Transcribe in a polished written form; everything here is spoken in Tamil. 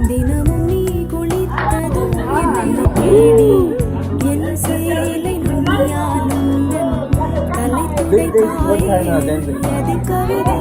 தினமும் நீ குளித்ததும் என்னை தேடி என் சேலை நுனியானுந்தன் தலை துடைப்பாயே எது கவிதை